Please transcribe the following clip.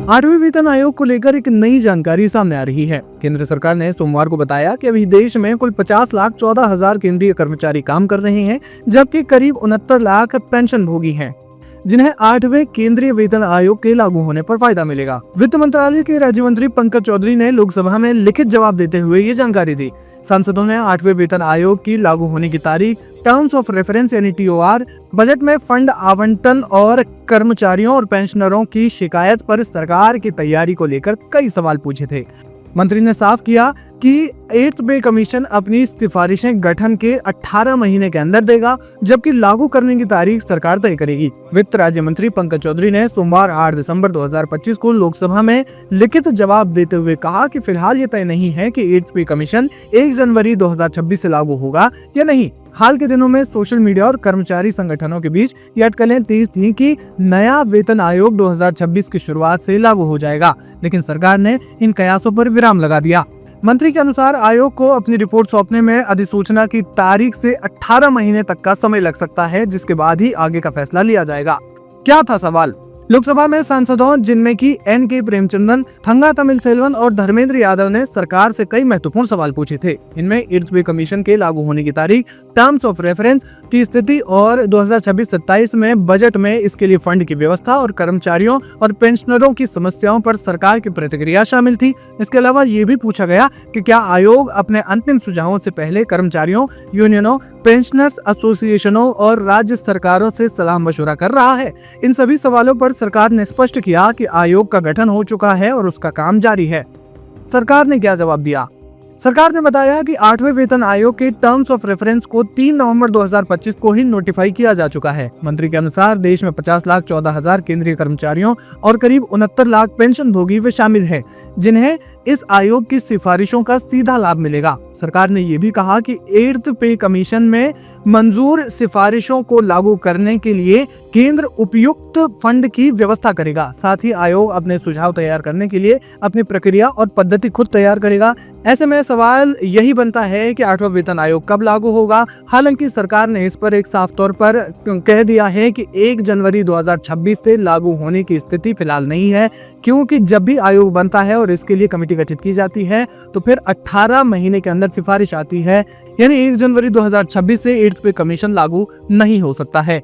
8वें वेतन आयोग को लेकर एक नई जानकारी सामने आ रही है। केंद्र सरकार ने सोमवार को बताया कि अभी देश में कुल 50,14,000 केंद्रीय कर्मचारी काम कर रहे हैं, जबकि करीब 69 लाख पेंशन भोगी हैं, जिन्हें 8वें केंद्रीय वेतन आयोग के लागू होने पर फायदा मिलेगा। वित्त मंत्रालय के राज्य मंत्री पंकज चौधरी ने लोकसभा में लिखित जवाब देते हुए ये जानकारी दी। सांसदों ने 8वें वेतन आयोग की लागू होने की तारीख, टर्म्स ऑफ रेफरेंस यानी TOR, बजट में फंड आवंटन और कर्मचारियों और पेंशनरों की शिकायत पर सरकार की तैयारी को लेकर कई सवाल पूछे थे। मंत्री ने साफ किया कि 8th पे कमीशन अपनी सिफारिशें गठन के 18 महीने के अंदर देगा, जबकि लागू करने की तारीख सरकार तय करेगी। वित्त राज्य मंत्री पंकज चौधरी ने सोमवार 8 दिसंबर 2025 को लोकसभा में लिखित जवाब देते हुए कहा कि फिलहाल ये तय नहीं है कि 8th पे कमीशन 1 जनवरी 2026 से लागू होगा या नहीं। हाल के दिनों में सोशल मीडिया और कर्मचारी संगठनों के बीच ये अटकलें तेज थी कि नया वेतन आयोग 2026 की शुरुआत से लागू हो जाएगा, लेकिन सरकार ने इन कयासों पर विराम लगा दिया। मंत्री के अनुसार आयोग को अपनी रिपोर्ट सौंपने में अधिसूचना की तारीख से 18 महीने तक का समय लग सकता है, जिसके बाद ही आगे का फैसला लिया जाएगा। क्या था सवाल? लोकसभा में सांसदों जिनमें की NK प्रेमचंदन, थंगा तमिलसेल्वन और धर्मेंद्र यादव ने सरकार से कई महत्वपूर्ण सवाल पूछे थे। इनमें 8th पे कमीशन के लागू होने की तारीख, टर्म्स ऑफ रेफरेंस की स्थिति और 2026-27 में बजट में इसके लिए फंड की व्यवस्था और कर्मचारियों और पेंशनरों की समस्याओं पर सरकार की प्रतिक्रिया शामिल थी। इसके अलावा ये भी पूछा गया कि क्या आयोग अपने अंतिम सुझावों से पहले कर्मचारियों, यूनियनों, पेंशनर्स एसोसिएशनों और राज्य सरकारों से सलाह मशवरा कर रहा है। इन सभी सवालों पर सरकार ने स्पष्ट किया कि आयोग का गठन हो चुका है और उसका काम जारी है। सरकार ने क्या जवाब दिया? सरकार ने बताया कि 8वें वेतन आयोग के टर्म्स ऑफ रेफरेंस को 3 नवंबर 2025 को ही नोटिफाई किया जा चुका है। मंत्री के अनुसार देश में 50,14,000 केंद्रीय कर्मचारियों और करीब 69 लाख पेंशन भोगी वे शामिल हैं, जिन्हें इस आयोग की सिफारिशों का सीधा लाभ मिलेगा। सरकार ने यह भी कहा कि 8th पे कमीशन में मंजूर सिफारिशों को लागू करने के लिए केंद्र उपयुक्त फंड की व्यवस्था करेगा। साथ ही आयोग अपने सुझाव तैयार करने के लिए अपनी प्रक्रिया और पद्धति खुद तैयार करेगा। ऐसे में सवाल यही बनता है कि 8वां वेतन आयोग कब लागू होगा। हालांकि सरकार ने इस पर एक साफ तौर पर कह दिया है कि 1 जनवरी 2026 से लागू होने की स्थिति फिलहाल नहीं है, क्योंकि जब भी आयोग बनता है और इसके लिए कमेटी गठित की जाती है तो फिर 18 महीने के अंदर सिफारिश आती है, यानी 1 जनवरी 2026 से 8th पे कमीशन लागू नहीं हो सकता है।